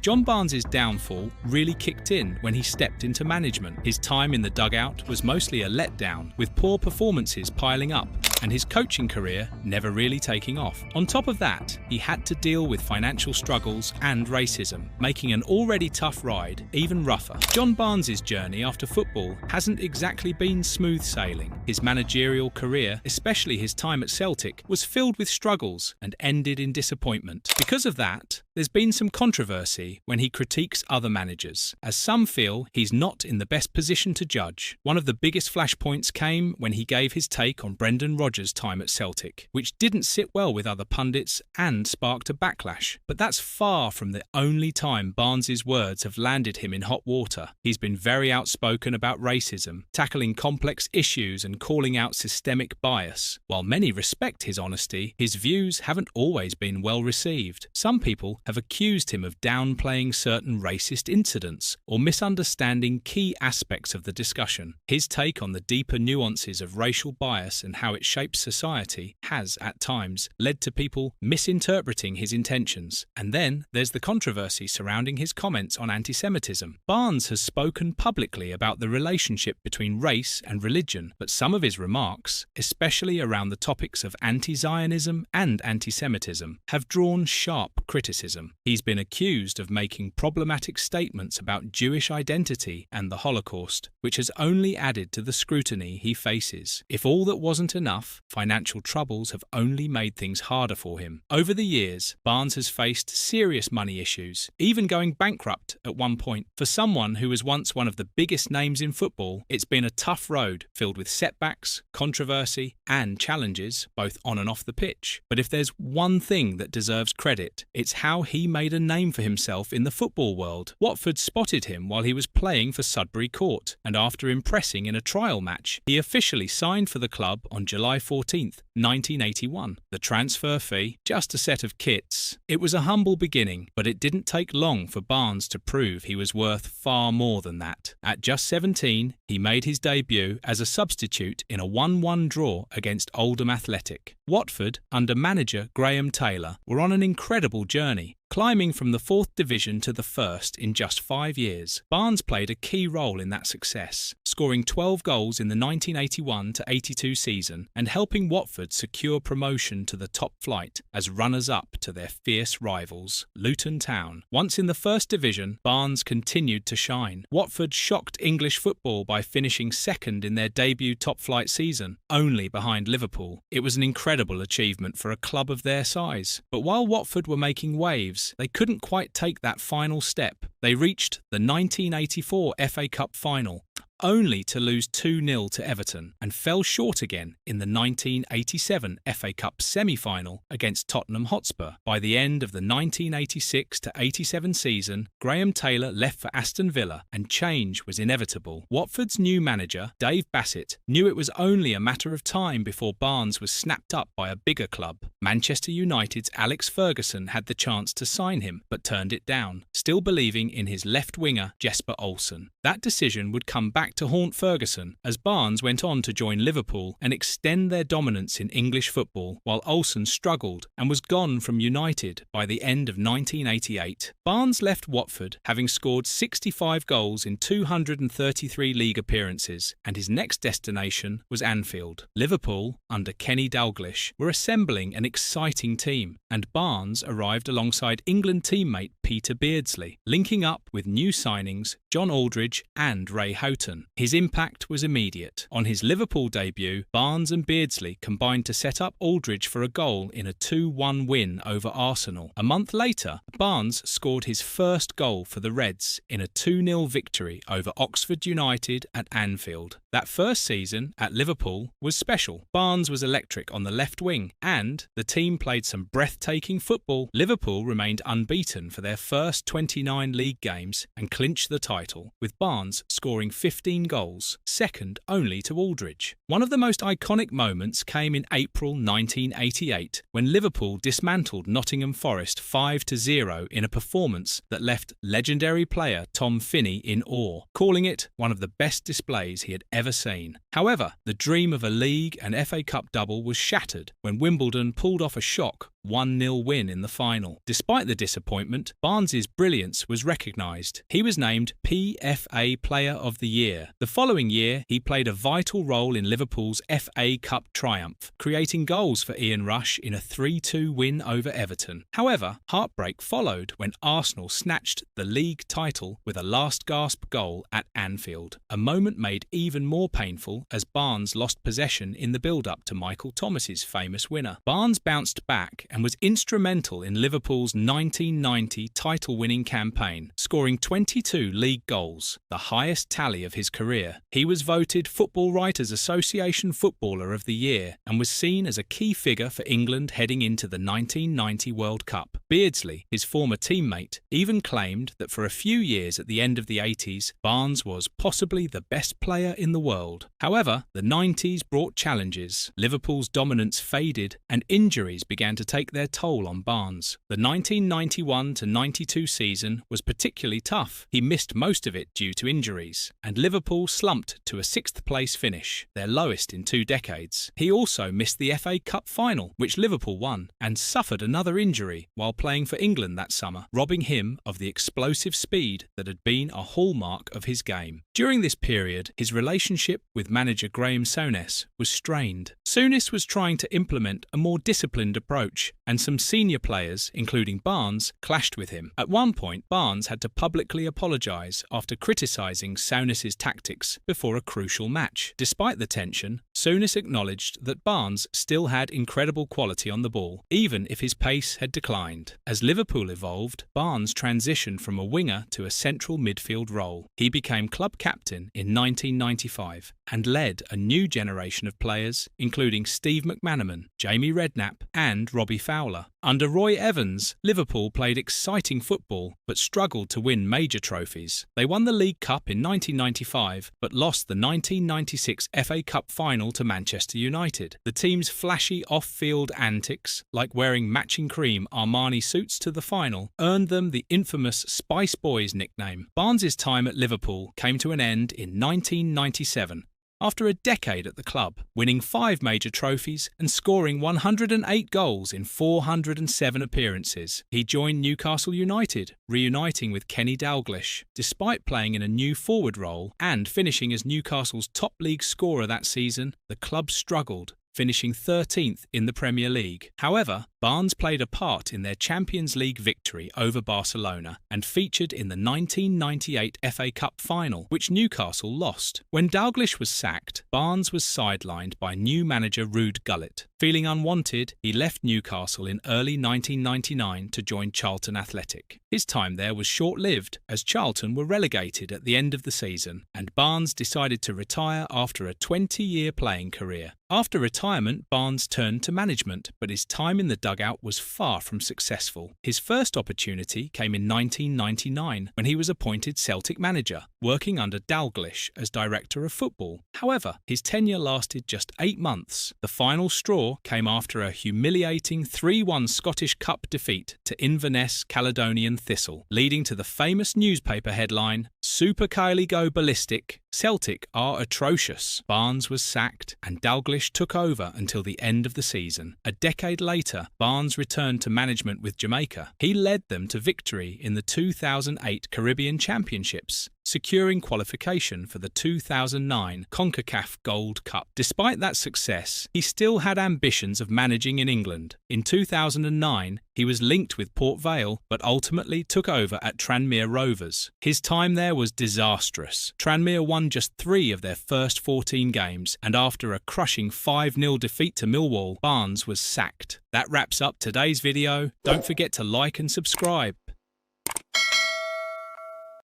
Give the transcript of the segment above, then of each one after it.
John Barnes's downfall really kicked in when he stepped into management. His time in the dugout was mostly a letdown, with poor performances piling up, and his coaching career never really taking off. On top of that, he had to deal with financial struggles and racism, making an already tough ride even rougher. John Barnes's journey after football hasn't exactly been smooth sailing. His managerial career, especially his time at Celtic, was filled with struggles and ended in disappointment. Because of that, there's been some controversy when he critiques other managers, as some feel he's not in the best position to judge. One of the biggest flashpoints came when he gave his take on Brendan Rodgers' time at Celtic, which didn't sit well with other pundits and sparked a backlash. But that's far from the only time Barnes's words have landed him in hot water. He's been very outspoken about racism, tackling complex issues and calling out systemic bias. While many respect his honesty, his views haven't always been well received. Some people have accused him of downplaying certain racist incidents or misunderstanding key aspects of the discussion. His take on the deeper nuances of racial bias and how it shapes society has, at times, led to people misinterpreting his intentions. And then there's the controversy surrounding his comments on anti-Semitism. Barnes has spoken publicly about the relationship between race and religion, but some of his remarks, especially around the topics of anti-Zionism and anti-Semitism, have drawn sharp criticism. He's been accused of making problematic statements about Jewish identity and the Holocaust, which has only added to the scrutiny he faces. If all that wasn't enough, financial troubles have only made things harder for him. Over the years, Barnes has faced serious money issues, even going bankrupt at one point. For someone who was once one of the biggest names in football, it's been a tough road filled with setbacks, controversy, and challenges, both on and off the pitch. But if there's one thing that deserves credit, it's how he made a name for himself in the football world. Watford spotted him while he was playing for Sudbury Court, and after impressing in a trial match, he officially signed for the club on July 14th, 1981. The transfer fee, just a set of kits. It was a humble beginning, but it didn't take long for Barnes to prove he was worth far more than that. At just 17, he made his debut as a substitute in a 1-1 draw against Oldham Athletic. Watford, under manager Graham Taylor, were on an incredible journey, climbing from the 4th division to the 1st in just 5 years. Barnes played a key role in that success, scoring 12 goals in the 1981-82 season and helping Watford secure promotion to the top flight as runners-up to their fierce rivals, Luton Town. Once in the 1st division, Barnes continued to shine. Watford shocked English football by finishing 2nd in their debut top-flight season, only behind Liverpool. It was an incredible achievement for a club of their size. But while Watford were making waves, they couldn't quite take that final step. They reached the 1984 FA Cup final, only to lose 2-0 to Everton, and fell short again in the 1987 FA Cup semi-final against Tottenham Hotspur. By the end of the 1986-87 season, Graham Taylor left for Aston Villa, and change was inevitable. Watford's new manager, Dave Bassett, knew it was only a matter of time before Barnes was snapped up by a bigger club. Manchester United's Alex Ferguson had the chance to sign him, but turned it down, still believing in his left winger, Jesper Olsen. That decision would come back to haunt Ferguson as Barnes went on to join Liverpool and extend their dominance in English football, while Olsen struggled and was gone from United by the end of 1988. Barnes left Watford having scored 65 goals in 233 league appearances, and his next destination was Anfield. Liverpool, under Kenny Dalglish, were assembling an exciting team, and Barnes arrived alongside England teammate Peter Beardsley, linking up with new signings John Aldridge and Ray Houghton. His impact was immediate. On his Liverpool debut, Barnes and Beardsley combined to set up Aldridge for a goal in a 2-1 win over Arsenal. A month later, Barnes scored his first goal for the Reds in a 2-0 victory over Oxford United at Anfield. That first season at Liverpool was special. Barnes was electric on the left wing, and the team played some breathtaking football. Liverpool remained unbeaten for their first 29 league games and clinched the title, with Barnes scoring 15 goals, second only to Aldridge. One of the most iconic moments came in April 1988, when Liverpool dismantled Nottingham Forest 5-0 in a performance that left legendary player Tom Finney in awe, calling it one of the best displays he had ever seen. However, the dream of a league and FA Cup double was shattered when Wimbledon pulled off a shock 1-0 win in the final. Despite the disappointment, Barnes's brilliance was recognised. He was named PFA Player of the Year. The following year, he played a vital role in Liverpool's FA Cup triumph, creating goals for Ian Rush in a 3-2 win over Everton. However, heartbreak followed when Arsenal snatched the league title with a last-gasp goal at Anfield, a moment made even more painful as Barnes lost possession in the build-up to Michael Thomas's famous winner. Barnes bounced back and was instrumental in Liverpool's 1990 title-winning campaign, scoring 22 league goals, the highest tally of his career. He was voted Football Writers Association Footballer of the Year and was seen as a key figure for England heading into the 1990 World Cup. Beardsley, his former teammate, even claimed that for a few years at the end of the 80s, Barnes was possibly the best player in the world. However, the 90s brought challenges. Liverpool's dominance faded and injuries began to take their toll on Barnes. The 1991-92 season was particularly tough. He missed most of it due to injuries, and Liverpool slumped to a 6th place finish, their lowest in 2 decades. He also missed the FA Cup final, which Liverpool won, and suffered another injury while playing for England that summer, robbing him of the explosive speed that had been a hallmark of his game. During this period, his relationship with manager Graham Souness was strained. Souness was trying to implement a more disciplined approach, and some senior players, including Barnes, clashed with him. At one point, Barnes had to publicly apologise after criticising Souness's tactics before a crucial match. Despite the tension, Souness acknowledged that Barnes still had incredible quality on the ball, even if his pace had declined. As Liverpool evolved, Barnes transitioned from a winger to a central midfield role. He became club captain in 1995 and led a new generation of players, including Steve McManaman, Jamie Redknapp and Robbie Fowler. Under Roy Evans, Liverpool played exciting football but struggled to win major trophies. They won the League Cup in 1995 but lost the 1996 FA Cup final to Manchester United. The team's flashy off-field antics, like wearing matching cream Armani suits to the final, earned them the infamous Spice Boys nickname. Barnes's time at Liverpool came to an end in 1997. After a decade at the club, winning 5 major trophies and scoring 108 goals in 407 appearances, he joined Newcastle United, reuniting with Kenny Dalglish. Despite playing in a new forward role and finishing as Newcastle's top league scorer that season, the club struggled, finishing 13th in the Premier League. However, Barnes played a part in their Champions League victory over Barcelona and featured in the 1998 FA Cup final, which Newcastle lost. When Dalglish was sacked, Barnes was sidelined by new manager Ruud Gullit. Feeling unwanted, he left Newcastle in early 1999 to join Charlton Athletic. His time there was short-lived, as Charlton were relegated at the end of the season, and Barnes decided to retire after a 20-year playing career. After retirement, Barnes turned to management, but his time in the dugout was far from successful. His first opportunity came in 1999 when he was appointed Celtic manager, working under Dalglish as director of football. However, his tenure lasted just 8 months. The final straw came after a humiliating 3-1 Scottish Cup defeat to Inverness Caledonian Thistle, leading to the famous newspaper headline, "Super Kylie go ballistic, Celtic are atrocious." Barnes was sacked and Dalglish took over until the end of the season. A decade later, Barnes returned to management with Jamaica. He led them to victory in the 2008 Caribbean Championships, securing qualification for the 2009 CONCACAF Gold Cup. Despite that success, he still had ambitions of managing in England. In 2009, he was linked with Port Vale, but ultimately took over at Tranmere Rovers. His time there was disastrous. Tranmere won just 3 of their first 14 games, and after a crushing 5-0 defeat to Millwall, Barnes was sacked. That wraps up today's video. Don't forget to like and subscribe.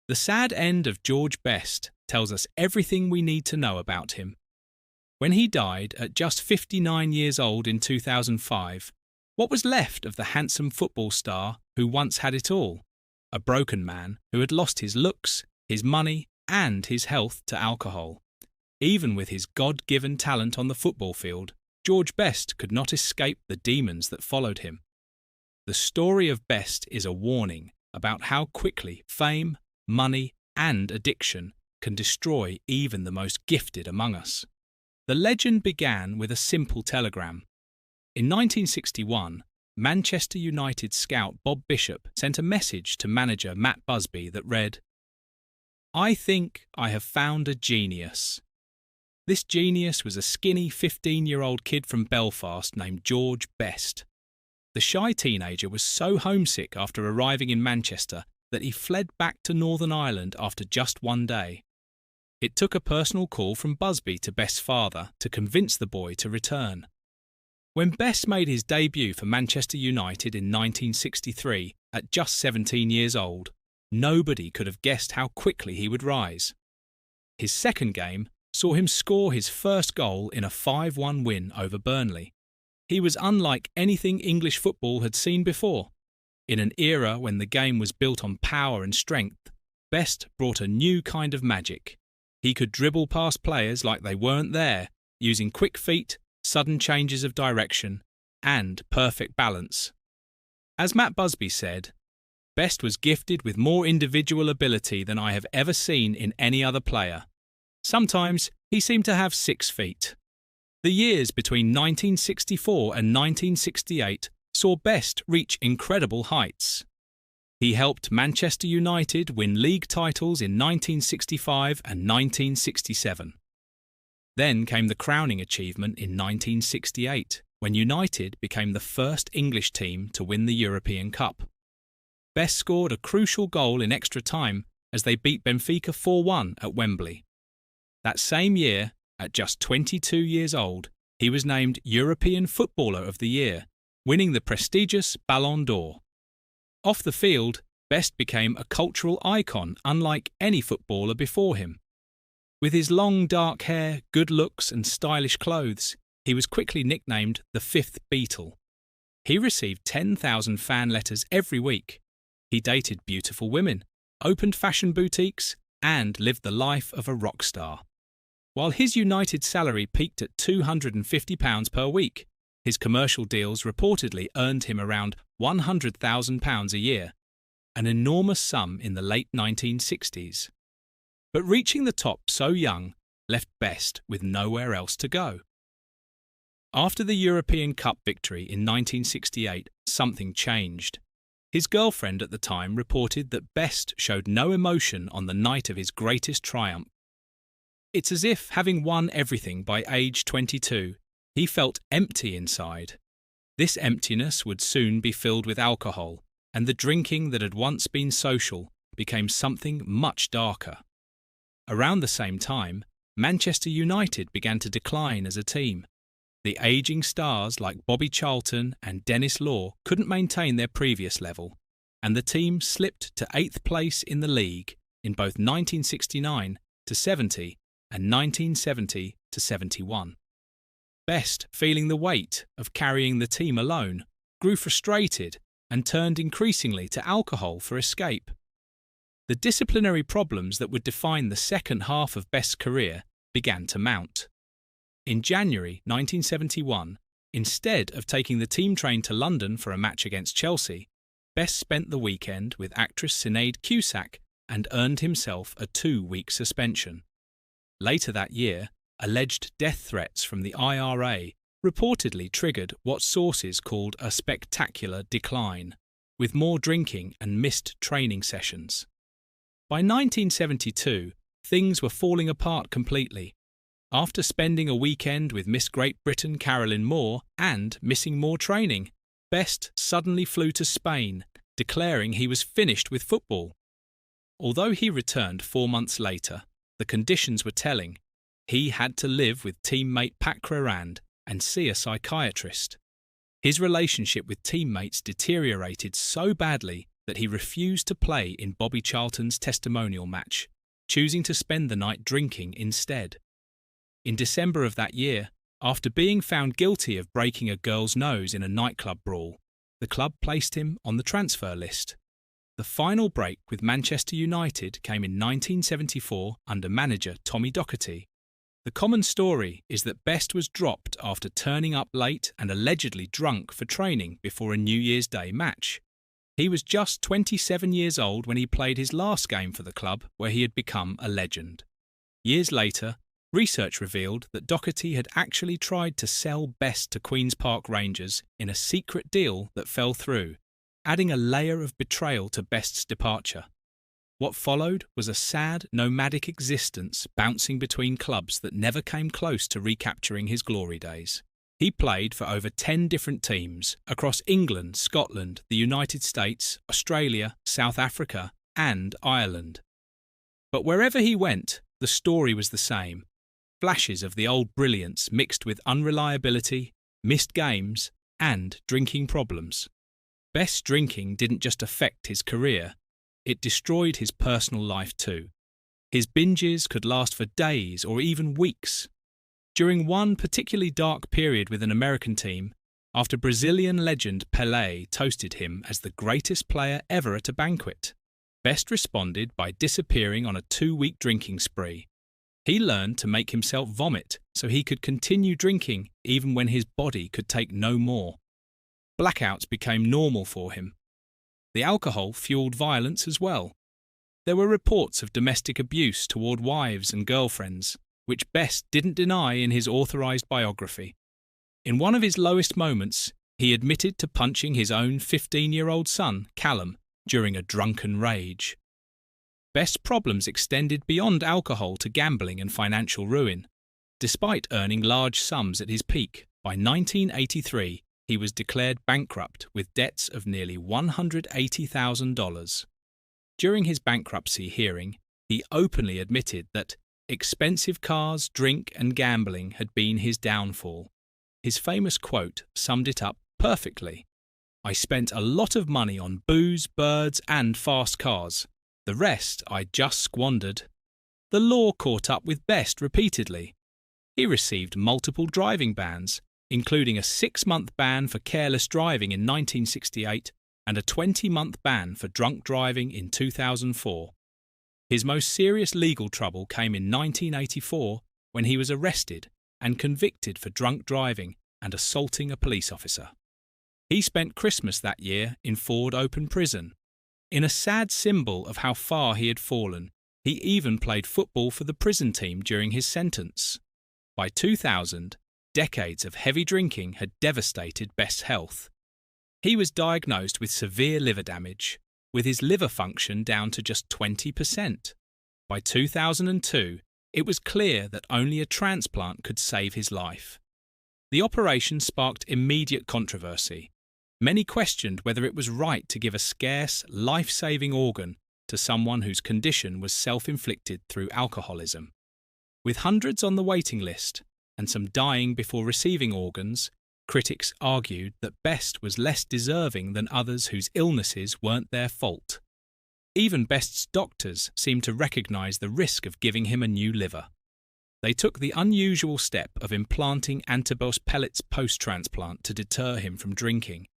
The sad end of George Best tells us everything we need to know about him. When he died at just 59 years old in 2005, what was left of the handsome football star who once had it all? A broken man who had lost his looks, his money, and his health to alcohol. Even with his God-given talent on the football field, George Best could not escape the demons that followed him. The story of Best is a warning about how quickly fame, money, and addiction can destroy even the most gifted among us. The legend began with a simple telegram. In 1961, Manchester United scout Bob Bishop sent a message to manager Matt Busby that read, "I think I have found a genius." This genius was a skinny 15-year-old kid from Belfast named George Best. The shy teenager was so homesick after arriving in Manchester that he fled back to Northern Ireland after just one day. It took a personal call from Busby to Best's father to convince the boy to return. When Best made his debut for Manchester United in 1963 at just 17 years old, nobody could have guessed how quickly he would rise. His second game saw him score his first goal in a 5-1 win over Burnley. He was unlike anything English football had seen before. In an era when the game was built on power and strength, Best brought a new kind of magic. He could dribble past players like they weren't there, using quick feet, sudden changes of direction, and perfect balance. As Matt Busby said, Best was gifted with more individual ability than I have ever seen in any other player. Sometimes he seemed to have 6 feet. The years between 1964 and 1968 saw Best reach incredible heights. He helped Manchester United win league titles in 1965 and 1967. Then came the crowning achievement in 1968, when United became the first English team to win the European Cup. Best scored a crucial goal in extra time as they beat Benfica 4-1 at Wembley. That same year, at just 22 years old, he was named European Footballer of the Year, winning the prestigious Ballon d'Or. Off the field, Best became a cultural icon unlike any footballer before him. With his long dark hair, good looks and stylish clothes, he was quickly nicknamed the Fifth Beatle. He received 10,000 fan letters every week. He dated beautiful women, opened fashion boutiques, and lived the life of a rock star. While his United salary peaked at £250 per week, his commercial deals reportedly earned him around £100,000 a year, an enormous sum in the late 1960s. But reaching the top so young left Best with nowhere else to go. After the European Cup victory in 1968, something changed. His girlfriend at the time reported that Best showed no emotion on the night of his greatest triumph. It's as if, having won everything by age 22, he felt empty inside. This emptiness would soon be filled with alcohol, and the drinking that had once been social became something much darker. Around the same time, Manchester United began to decline as a team. The ageing stars like Bobby Charlton and Denis Law couldn't maintain their previous level, and the team slipped to 8th place in the league in both 1969-70 and 1970-71. Best, feeling the weight of carrying the team alone, grew frustrated and turned increasingly to alcohol for escape. The disciplinary problems that would define the second half of Best's career began to mount. In January 1971, instead of taking the team train to London for a match against Chelsea, Best spent the weekend with actress Sinead Cusack and earned himself a 2-week suspension. Later that year, alleged death threats from the IRA reportedly triggered what sources called a spectacular decline, with more drinking and missed training sessions. By 1972, things were falling apart completely. After spending a weekend with Miss Great Britain Carolyn Moore and missing more training, Best suddenly flew to Spain, declaring he was finished with football. Although he returned 4 months later, the conditions were telling. He had to live with teammate Pat Crerand and see a psychiatrist. His relationship with teammates deteriorated so badly that he refused to play in Bobby Charlton's testimonial match, choosing to spend the night drinking instead. In December of that year, after being found guilty of breaking a girl's nose in a nightclub brawl, the club placed him on the transfer list. The final break with Manchester United came in 1974 under manager Tommy Docherty. The common story is that Best was dropped after turning up late and allegedly drunk for training before a New Year's Day match. He was just 27 years old when he played his last game for the club, where he had become a legend. Years later, Research revealed that Doherty had actually tried to sell Best to Queen's Park Rangers in a secret deal that fell through, adding a layer of betrayal to Best's departure. What followed was a sad, nomadic existence bouncing between clubs that never came close to recapturing his glory days. He played for over 10 different teams across England, Scotland, the United States, Australia, South Africa, and Ireland. But wherever he went, the story was the same. Flashes of the old brilliance mixed with unreliability, missed games, and drinking problems. Best's drinking didn't just affect his career, it destroyed his personal life too. His binges could last for days or even weeks. During one particularly dark period with an American team, after Brazilian legend Pelé toasted him as the greatest player ever at a banquet, Best responded by disappearing on a 2-week drinking spree. He learned to make himself vomit so he could continue drinking even when his body could take no more. Blackouts became normal for him. The alcohol fueled violence as well. There were reports of domestic abuse toward wives and girlfriends, which Best didn't deny in his authorized biography. In one of his lowest moments, he admitted to punching his own 15-year-old son, Callum, during a drunken rage. Best's problems extended beyond alcohol to gambling and financial ruin. Despite earning large sums at his peak, by 1983 he was declared bankrupt with debts of nearly $180,000. During his bankruptcy hearing, he openly admitted that expensive cars, drink and gambling had been his downfall. His famous quote summed it up perfectly. "I spent a lot of money on booze, birds and fast cars. The rest I just squandered." The law caught up with Best repeatedly. He received multiple driving bans, including a 6-month ban for careless driving in 1968 and a 20-month ban for drunk driving in 2004. His most serious legal trouble came in 1984 when he was arrested and convicted for drunk driving and assaulting a police officer. He spent Christmas that year in Ford Open Prison. In a sad symbol of how far he had fallen, he even played football for the prison team during his sentence. By 2000, decades of heavy drinking had devastated Best's health. He was diagnosed with severe liver damage, with his liver function down to just 20%. By 2002, it was clear that only a transplant could save his life. The operation sparked immediate controversy. Many questioned whether it was right to give a scarce, life-saving organ to someone whose condition was self-inflicted through alcoholism. With hundreds on the waiting list, and some dying before receiving organs, critics argued that Best was less deserving than others whose illnesses weren't their fault. Even Best's doctors seemed to recognise the risk of giving him a new liver. They took the unusual step of implanting antibiotic pellets post-transplant to deter him from drinking.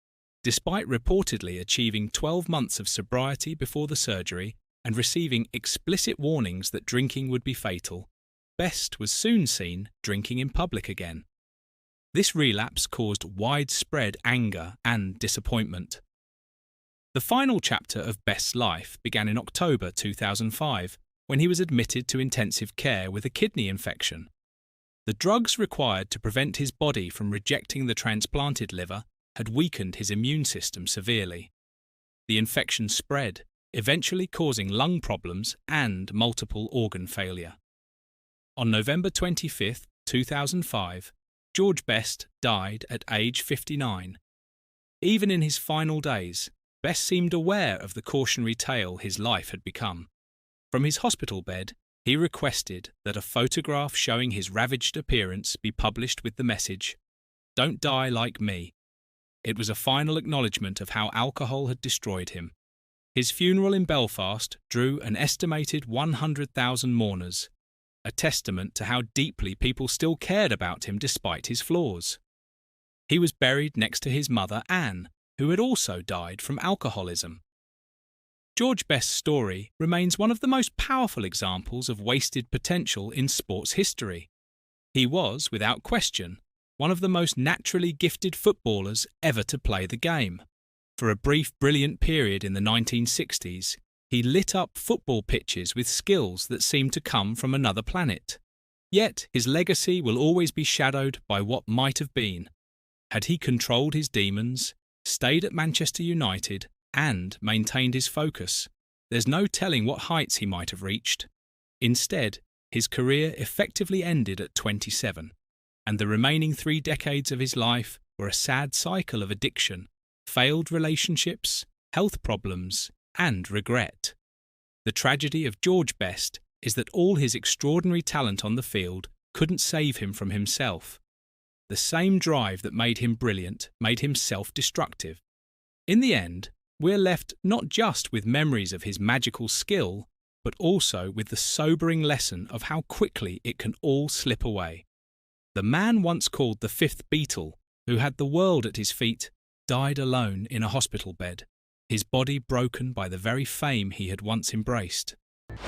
Despite reportedly achieving 12 months of sobriety before the surgery and receiving explicit warnings that drinking would be fatal, Best was soon seen drinking in public again. This relapse caused widespread anger and disappointment. The final chapter of Best's life began in October 2005, when he was admitted to intensive care with a kidney infection. The drugs required to prevent his body from rejecting the transplanted liver had weakened his immune system severely. The infection spread, eventually causing lung problems and multiple organ failure. On November 25, 2005, George Best died at age 59. Even in his final days, Best seemed aware of the cautionary tale his life had become. From his hospital bed, he requested that a photograph showing his ravaged appearance be published with the message, "Don't die like me." It was a final acknowledgement of how alcohol had destroyed him. His funeral in Belfast drew an estimated 100,000 mourners, a testament to how deeply people still cared about him despite his flaws. He was buried next to his mother, Anne, who had also died from alcoholism. George Best's story remains one of the most powerful examples of wasted potential in sports history. He was, without question, one of the most naturally gifted footballers ever to play the game. For a brief, brilliant period in the 1960s, he lit up football pitches with skills that seemed to come from another planet. Yet his legacy will always be shadowed by what might have been. Had he controlled his demons, stayed at Manchester United, and maintained his focus, there's no telling what heights he might have reached. Instead, his career effectively ended at 27, and the remaining 3 decades of his life were a sad cycle of addiction, failed relationships, health problems, and regret. The tragedy of George Best is that all his extraordinary talent on the field couldn't save him from himself. The same drive that made him brilliant made him self-destructive. In the end, we're left not just with memories of his magical skill, but also with the sobering lesson of how quickly it can all slip away. The man once called the fifth Beatle, who had the world at his feet, died alone in a hospital bed, his body broken by the very fame he had once embraced.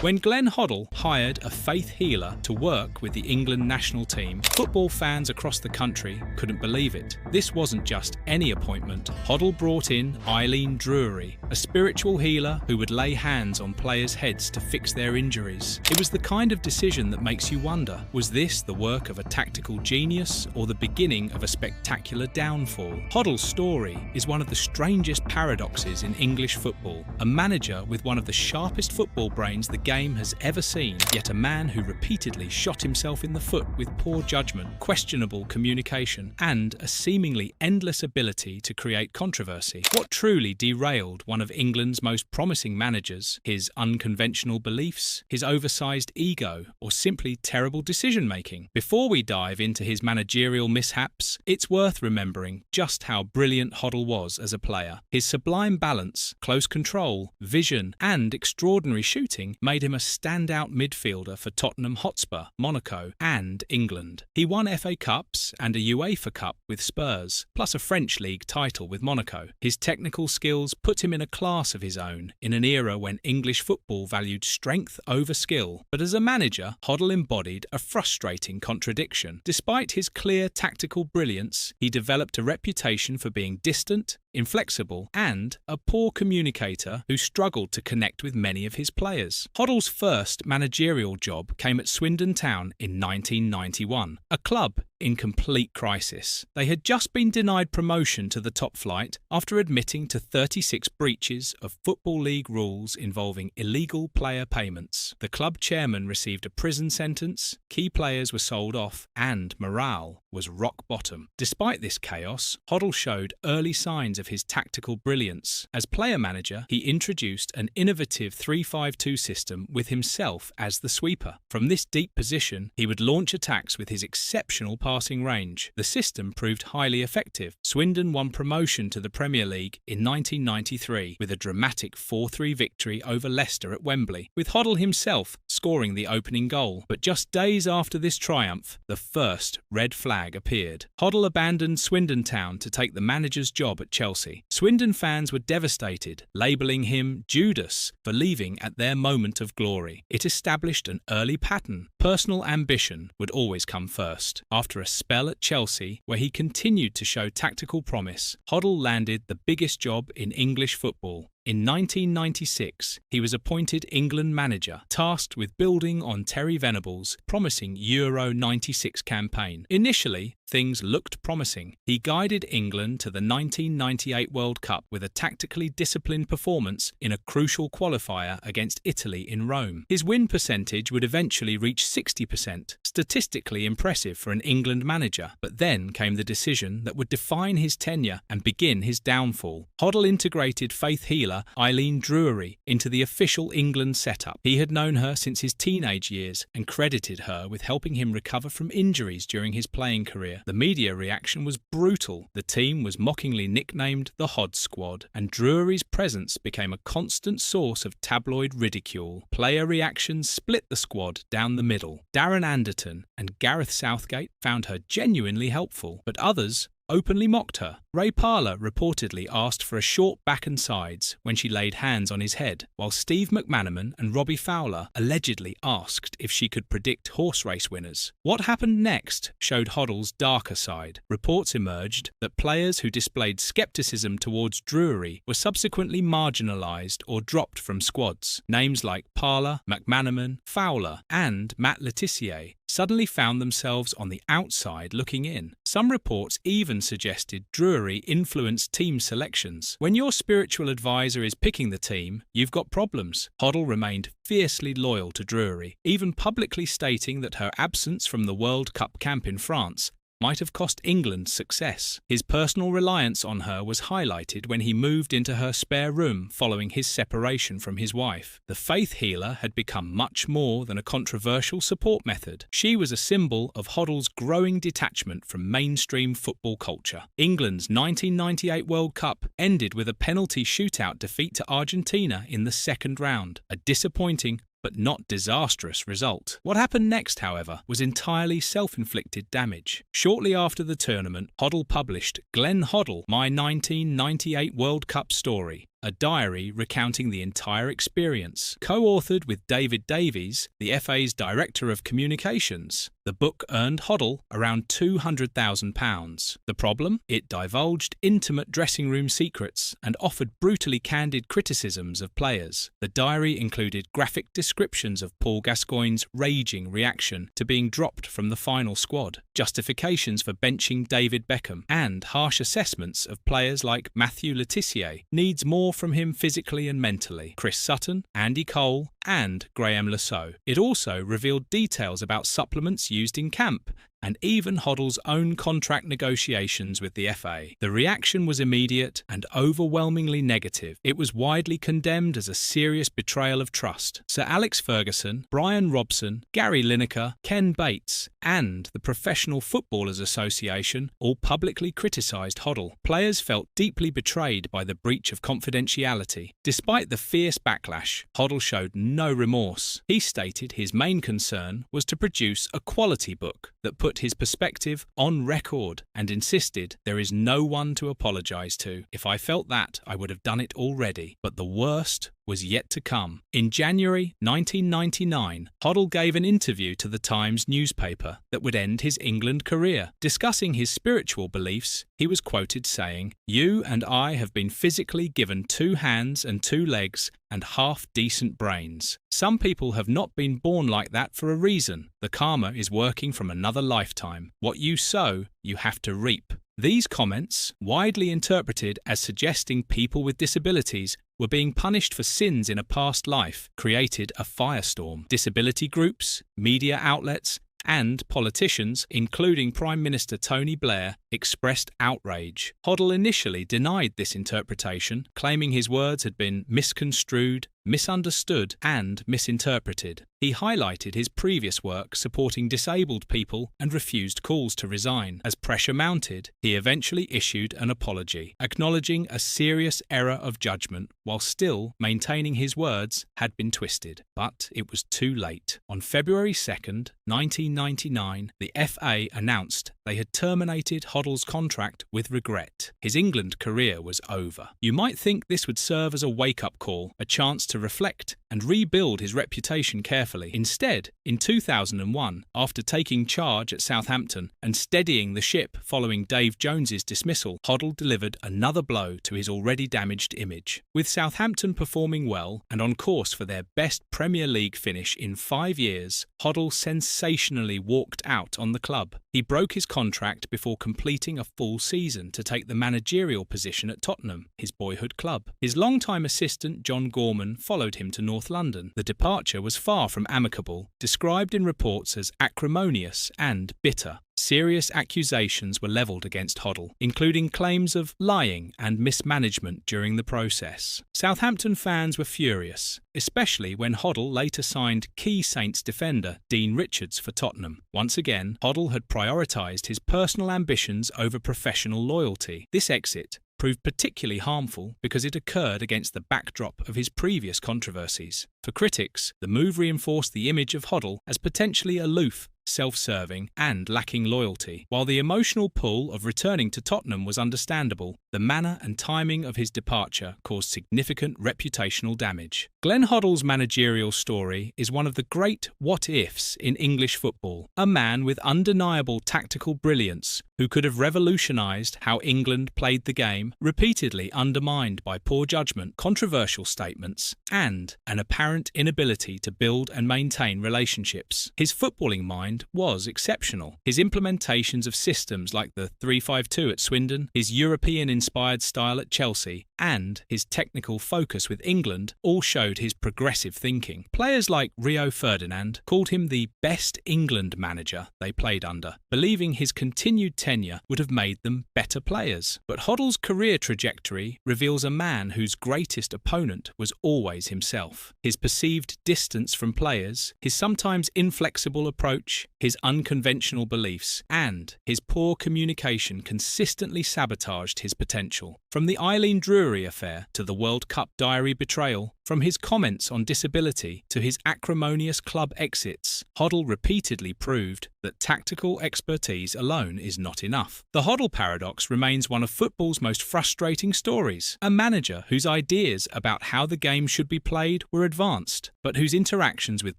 When Glenn Hoddle hired a faith healer to work with the England national team, football fans across the country couldn't believe it. This wasn't just any appointment. Hoddle brought in Eileen Drury, a spiritual healer who would lay hands on players' heads to fix their injuries. It was the kind of decision that makes you wonder, was this the work of a tactical genius or the beginning of a spectacular downfall? Hoddle's story is one of the strangest paradoxes in English football. A manager with one of the sharpest football brains the game has ever seen, yet a man who repeatedly shot himself in the foot with poor judgment, questionable communication, and a seemingly endless ability to create controversy. What truly derailed one of England's most promising managers? His unconventional beliefs, his oversized ego, or simply terrible decision-making? Before we dive into his managerial mishaps, it's worth remembering just how brilliant Hoddle was as a player. His sublime balance, close control, vision, and extraordinary shooting made him a standout midfielder for Tottenham Hotspur, Monaco, and England. He won FA Cups and a UEFA Cup with Spurs, plus a French league title with Monaco. His technical skills put him in a class of his own, in an era when English football valued strength over skill. But as a manager, Hoddle embodied a frustrating contradiction. Despite his clear tactical brilliance, he developed a reputation for being distant, inflexible, and a poor communicator who struggled to connect with many of his players. Hoddle's first managerial job came at Swindon Town in 1991, a club in complete crisis. They had just been denied promotion to the top flight after admitting to 36 breaches of Football League rules involving illegal player payments. The club chairman received a prison sentence, key players were sold off, and morale was rock bottom. Despite this chaos, Hoddle showed early signs of his tactical brilliance. As player manager, he introduced an innovative 3-5-2 system with himself as the sweeper. From this deep position, he would launch attacks with his exceptional passing range. The system proved highly effective. Swindon won promotion to the Premier League in 1993 with a dramatic 4-3 victory over Leicester at Wembley, with Hoddle himself scoring the opening goal. But just days after this triumph, the first red flag appeared. Hoddle abandoned Swindon Town to take the manager's job at Chelsea. Swindon fans were devastated, labelling him Judas for leaving at their moment of glory. It established an early pattern. Personal ambition would always come first. After a spell at Chelsea, where he continued to show tactical promise, Hoddle landed the biggest job in English football. In 1996, he was appointed England manager, tasked with building on Terry Venables' promising Euro '96 campaign. Initially, things looked promising. He guided England to the 1998 World Cup with a tactically disciplined performance in a crucial qualifier against Italy in Rome. His win percentage would eventually reach 60%, statistically impressive for an England manager. But then came the decision that would define his tenure and begin his downfall. Hoddle integrated faith healer Eileen Drury into the official England setup. He had known her since his teenage years and credited her with helping him recover from injuries during his playing career. The media reaction was brutal. The team was mockingly nicknamed the Hod Squad, and Drury's presence became a constant source of tabloid ridicule. Player reactions split the squad down the middle. Darren Anderton and Gareth Southgate found her genuinely helpful, but others openly mocked her. Ray Parlour reportedly asked for a short back and sides when she laid hands on his head, while Steve McManaman and Robbie Fowler allegedly asked if she could predict horse race winners. What happened next showed Hoddle's darker side. Reports emerged that players who displayed scepticism towards Drury were subsequently marginalised or dropped from squads. Names like Parlour, McManaman, Fowler, and Matt Le Tissier suddenly found themselves on the outside looking in. Some reports even suggested Drury influenced team selections. When your spiritual advisor is picking the team, you've got problems. Hoddle remained fiercely loyal to Drury, even publicly stating that her absence from the World Cup camp in France might have cost England success. His personal reliance on her was highlighted when he moved into her spare room following his separation from his wife. The faith healer had become much more than a controversial support method. She was a symbol of Hoddle's growing detachment from mainstream football culture. England's 1998 World Cup ended with a penalty shootout defeat to Argentina in the second round, a disappointing but not disastrous result. What happened next, however, was entirely self-inflicted damage. Shortly after the tournament, Hoddle published Glenn Hoddle, My 1998 World Cup Story, a diary recounting the entire experience. Co-authored with David Davies, the FA's Director of Communications, the book earned Hoddle around £200,000. The problem? It divulged intimate dressing room secrets and offered brutally candid criticisms of players. The diary included graphic descriptions of Paul Gascoigne's raging reaction to being dropped from the final squad, justifications for benching David Beckham, and harsh assessments of players like Matthew Le Tissier. Needs more from him physically and mentally. Chris Sutton, Andy Cole, and Graham Lasso. It also revealed details about supplements used in camp and even Hoddle's own contract negotiations with the FA. The reaction was immediate and overwhelmingly negative. It was widely condemned as a serious betrayal of trust. Sir Alex Ferguson, Brian Robson, Gary Lineker, Ken Bates, and the Professional Footballers Association all publicly criticised Hoddle. Players felt deeply betrayed by the breach of confidentiality. Despite the fierce backlash, Hoddle showed no remorse. He stated his main concern was to produce a quality book that put his perspective on record and insisted there is no one to apologise to. If I felt that, I would have done it already. But the worst was yet to come. In January 1999, Hoddle gave an interview to the Times newspaper that would end his England career. Discussing his spiritual beliefs, he was quoted saying, "You and I have been physically given 2 hands and 2 legs and half-decent brains. Some people have not been born like that for a reason. The karma is working from another lifetime. What you sow, you have to reap." These comments, widely interpreted as suggesting people with disabilities were being punished for sins in a past life, created a firestorm. Disability groups, media outlets, and politicians, including Prime Minister Tony Blair, expressed outrage. Hoddle initially denied this interpretation, claiming his words had been misconstrued, misunderstood, and misinterpreted. He highlighted his previous work supporting disabled people and refused calls to resign. As pressure mounted, he eventually issued an apology, acknowledging a serious error of judgment while still maintaining his words had been twisted. But it was too late. On February 2nd, 1999, the FA announced they had terminated Hoddle's contract with regret. His England career was over. You might think this would serve as a wake-up call, a chance to reflect and rebuild his reputation carefully. Instead, in 2001, after taking charge at Southampton and steadying the ship following Dave Jones's dismissal, Hoddle delivered another blow to his already damaged image. With Southampton performing well and on course for their best Premier League finish in 5 years, Hoddle sensationally walked out on the club. He broke his contract before completing a full season to take the managerial position at Tottenham, his boyhood club. His longtime assistant John Gorman followed him to North London. The departure was far from amicable, described in reports as acrimonious and bitter. Serious accusations were levelled against Hoddle, including claims of lying and mismanagement during the process. Southampton fans were furious, especially when Hoddle later signed key Saints defender Dean Richards for Tottenham. Once again, Hoddle had prioritised his personal ambitions over professional loyalty. This exit proved particularly harmful because it occurred against the backdrop of his previous controversies. For critics, the move reinforced the image of Hoddle as potentially aloof, self-serving, and lacking loyalty. While the emotional pull of returning to Tottenham was understandable, the manner and timing of his departure caused significant reputational damage. Glenn Hoddle's managerial story is one of the great what-ifs in English football. A man with undeniable tactical brilliance who could have revolutionised how England played the game, repeatedly undermined by poor judgment, controversial statements, and an apparent inability to build and maintain relationships. His footballing mind was exceptional. His implementations of systems like the 3-5-2 at Swindon, his European-inspired style at Chelsea, and his technical focus with England all showed his progressive thinking. Players like Rio Ferdinand called him the best England manager they played under, believing his continued tenure would have made them better players. But Hoddle's career trajectory reveals a man whose greatest opponent was always himself. His perceived distance from players, his sometimes inflexible approach, his unconventional beliefs, and his poor communication consistently sabotaged his potential. From the Eileen Drury affair to the World Cup diary betrayal, from his comments on disability to his acrimonious club exits, Hoddle repeatedly proved that tactical expertise alone is not enough. The Hoddle paradox remains one of football's most frustrating stories. A manager whose ideas about how the game should be played were advanced, but whose interactions with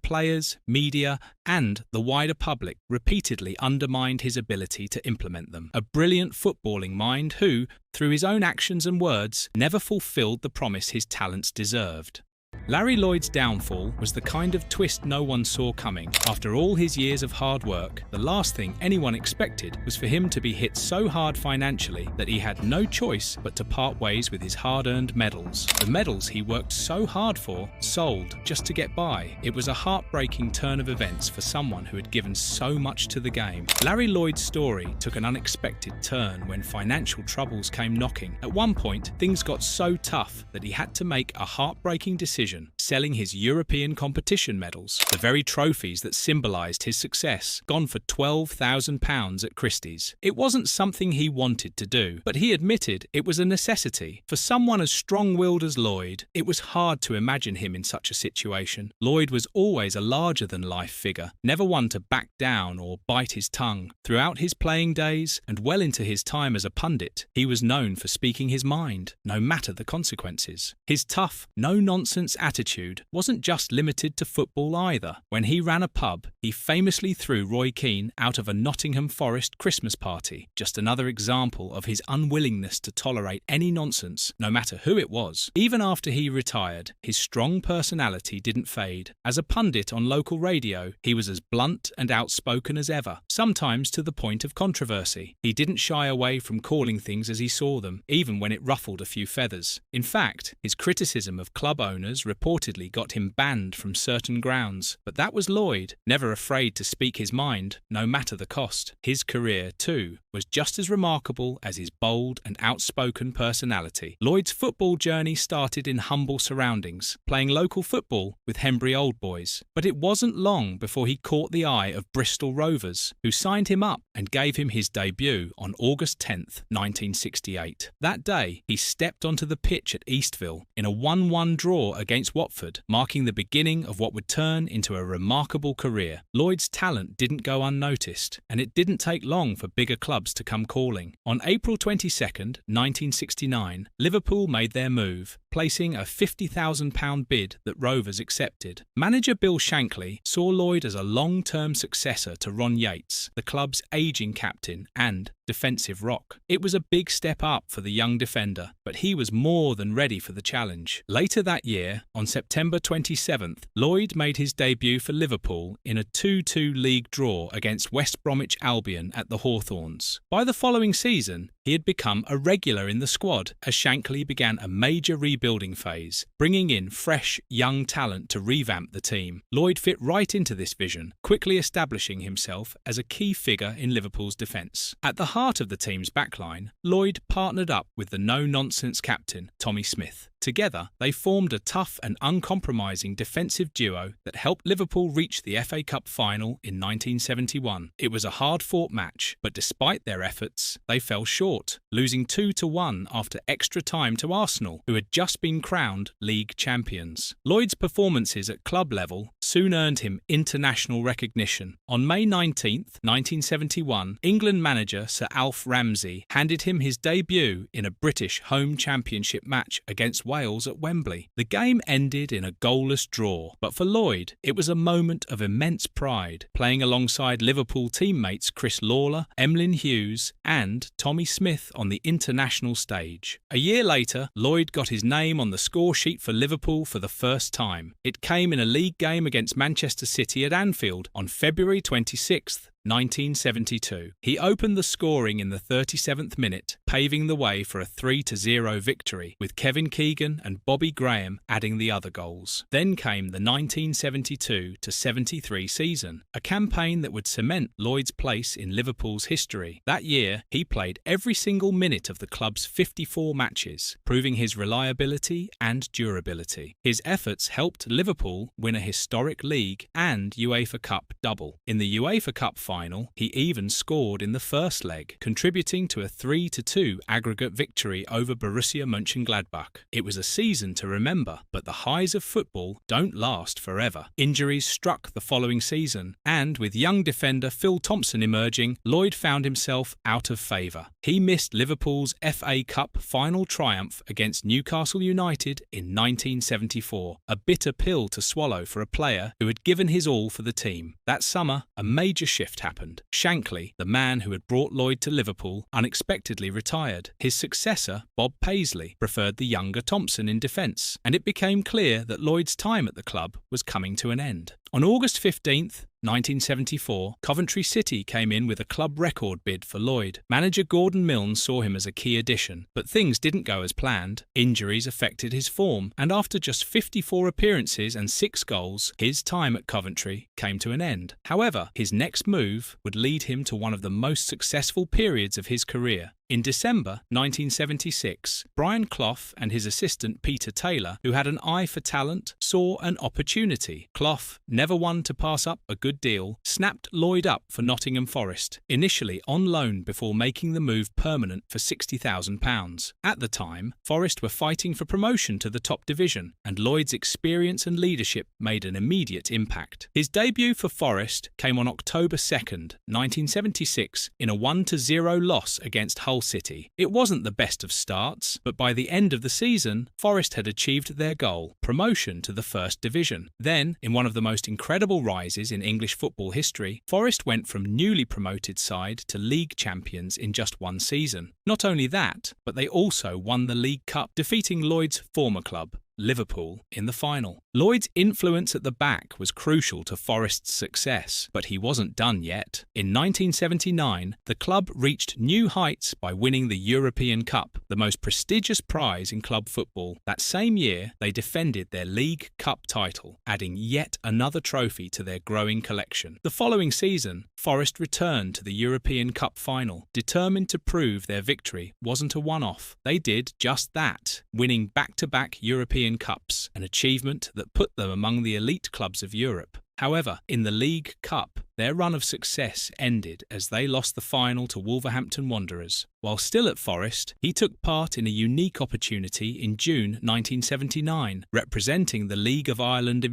players, media, and the wider public repeatedly undermined his ability to implement them. A brilliant footballing mind who, through his own actions and words, never fulfilled the promise his talents deserved. Larry Lloyd's downfall was the kind of twist no one saw coming. After all his years of hard work, the last thing anyone expected was for him to be hit so hard financially that he had no choice but to part ways with his hard-earned medals. The medals he worked so hard for, sold just to get by. It was a heartbreaking turn of events for someone who had given so much to the game. Larry Lloyd's story took an unexpected turn when financial troubles came knocking. At one point, things got so tough that he had to make a heartbreaking decision, selling his European competition medals, the very trophies that symbolised his success, gone for £12,000 at Christie's. It wasn't something he wanted to do, but he admitted it was a necessity. For someone as strong-willed as Lloyd, it was hard to imagine him in such a situation. Lloyd was always a larger-than-life figure, never one to back down or bite his tongue. Throughout his playing days, and well into his time as a pundit, he was known for speaking his mind, no matter the consequences. His tough, no-nonsense attitude wasn't just limited to football either. When he ran a pub, he famously threw Roy Keane out of a Nottingham Forest Christmas party. Just another example of his unwillingness to tolerate any nonsense, no matter who it was. Even after he retired, his strong personality didn't fade. As a pundit on local radio, he was as blunt and outspoken as ever, sometimes to the point of controversy. He didn't shy away from calling things as he saw them, even when it ruffled a few feathers. In fact, his criticism of club owners reportedly got him banned from certain grounds. But that was Lloyd, never afraid to speak his mind, no matter the cost. His career, too, was just as remarkable as his bold and outspoken personality. Lloyd's football journey started in humble surroundings, playing local football with Henbury Old Boys. But it wasn't long before he caught the eye of Bristol Rovers, who signed him up and gave him his debut on August 10th, 1968. That day, he stepped onto the pitch at Eastville in a 1-1 draw against Watford, marking the beginning of what would turn into a remarkable career. Lloyd's talent didn't go unnoticed, and it didn't take long for bigger clubs to come calling. On April 22nd, 1969, Liverpool made their move, placing a £50,000 bid that Rovers accepted. Manager Bill Shankly saw Lloyd as a long-term successor to Ron Yates, the club's ageing captain and defensive rock. It was a big step up for the young defender, but he was more than ready for the challenge. Later that year, on September 27th, Lloyd made his debut for Liverpool in a 2-2 league draw against West Bromwich Albion at the Hawthorns. By the following season, he had become a regular in the squad as Shankly began a major rebuilding phase, bringing in fresh, young talent to revamp the team. Lloyd fit right into this vision, quickly establishing himself as a key figure in Liverpool's defence. At the heart of the team's backline, Lloyd partnered up with the no-nonsense captain, Tommy Smith. Together, they formed a tough and uncompromising defensive duo that helped Liverpool reach the FA Cup final in 1971. It was a hard-fought match, but despite their efforts, they fell short, losing 2-1 after extra time to Arsenal, who had just been crowned league champions. Lloyd's performances at club level soon earned him international recognition. On May 19, 1971, England manager Sir Alf Ramsey handed him his debut in a British home championship match against Wales at Wembley. The game ended in a goalless draw, but for Lloyd, it was a moment of immense pride, playing alongside Liverpool teammates Chris Lawler, Emlyn Hughes, and Tommy Smith on the international stage. A year later, Lloyd got his name on the score sheet for Liverpool for the first time. It came in a league game against Manchester City at Anfield on February 26, 1972. He opened the scoring in the 37th minute, paving the way for a 3-0 victory, with Kevin Keegan and Bobby Graham adding the other goals. Then came the 1972-73 season, a campaign that would cement Lloyd's place in Liverpool's history. That year, he played every single minute of the club's 54 matches, proving his reliability and durability. His efforts helped Liverpool win a historic league and UEFA Cup double. In the UEFA Cup final, he even scored in the first leg, contributing to a 3-2 aggregate victory over Borussia Mönchengladbach. It was a season to remember, but the highs of football don't last forever. Injuries struck the following season, and with young defender Phil Thompson emerging, Lloyd found himself out of favour. He missed Liverpool's FA Cup final triumph against Newcastle United in 1974, a bitter pill to swallow for a player who had given his all for the team. That summer, a major shift happened. Shankly, the man who had brought Lloyd to Liverpool, unexpectedly retired. His successor, Bob Paisley, preferred the younger Thompson in defence, and it became clear that Lloyd's time at the club was coming to an end. On August 15th, 1974, Coventry City came in with a club record bid for Lloyd. Manager Gordon Milne saw him as a key addition, but things didn't go as planned. Injuries affected his form, and after just 54 appearances and 6 goals, his time at Coventry came to an end. However, his next move would lead him to one of the most successful periods of his career. In December 1976, Brian Clough and his assistant Peter Taylor, who had an eye for talent, saw an opportunity. Clough, never one to pass up a good deal, snapped Lloyd up for Nottingham Forest, initially on loan before making the move permanent for £60,000. At the time, Forest were fighting for promotion to the top division, and Lloyd's experience and leadership made an immediate impact. His debut for Forest came on October 2nd, 1976, in a 1-0 loss against Hull City. It wasn't the best of starts, but by the end of the season, Forest had achieved their goal, promotion to the First Division. Then, in one of the most incredible rises in English football history, Forest went from newly promoted side to league champions in just one season. Not only that, but they also won the League Cup, defeating Lloyd's former club, Liverpool, in the final. Lloyd's influence at the back was crucial to Forest's success, but he wasn't done yet. In 1979, the club reached new heights by winning the European Cup, the most prestigious prize in club football. That same year, they defended their League Cup title, adding yet another trophy to their growing collection. The following season, Forest returned to the European Cup final, determined to prove their victory wasn't a one-off. They did just that, winning back-to-back European Cups, an achievement that put them among the elite clubs of Europe. However, in the League Cup, their run of success ended as they lost the final to Wolverhampton Wanderers. While still at Forest, he took part in a unique opportunity in June 1979, representing the League of Ireland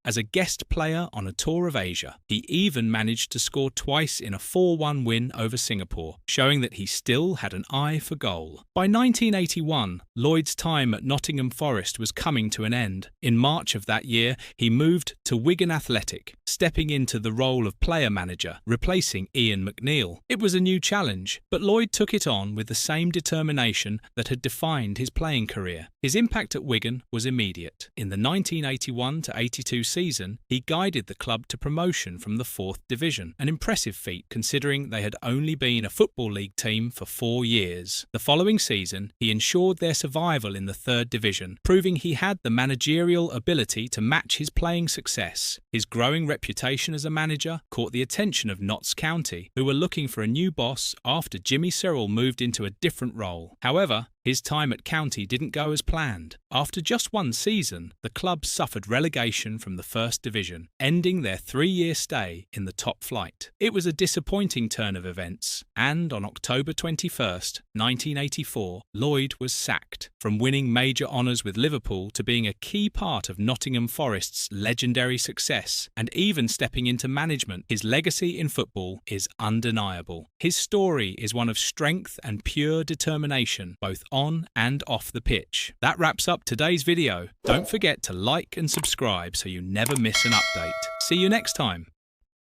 as a guest player on a tour of Asia. He even managed to score twice in a 4-1 win over Singapore, showing that he still had an eye for goal. By 1981, Lloyd's time at Nottingham Forest was coming to an end. In March of that year, he moved to Wigan Athletic, stepping into the role of player manager, replacing Ian McNeil. It was a new challenge, but Lloyd took it on with the same determination that had defined his playing career. His impact at Wigan was immediate. In the 1981-82 season, he guided the club to promotion from the 4th Division, an impressive feat considering they had only been a Football League team for 4 years. The following season, he ensured their survival in the 3rd Division, proving he had the managerial ability to match his playing success. His growing reputation as a manager caught the attention of Notts County, who were looking for a new boss after Jimmy Cyril moved into a different role. However, His time at County didn't go as planned. After just one season, the club suffered relegation from the First Division, ending their 3-year stay in the top flight. It was a disappointing turn of events, and on October 21st, 1984, Lloyd was sacked. From winning major honours with Liverpool to being a key part of Nottingham Forest's legendary success, and even stepping into management, his legacy in football is undeniable. His story is one of strength and pure determination, both on and off the pitch. That wraps up today's video. Don't forget to like and subscribe so you never miss an update. See you next time.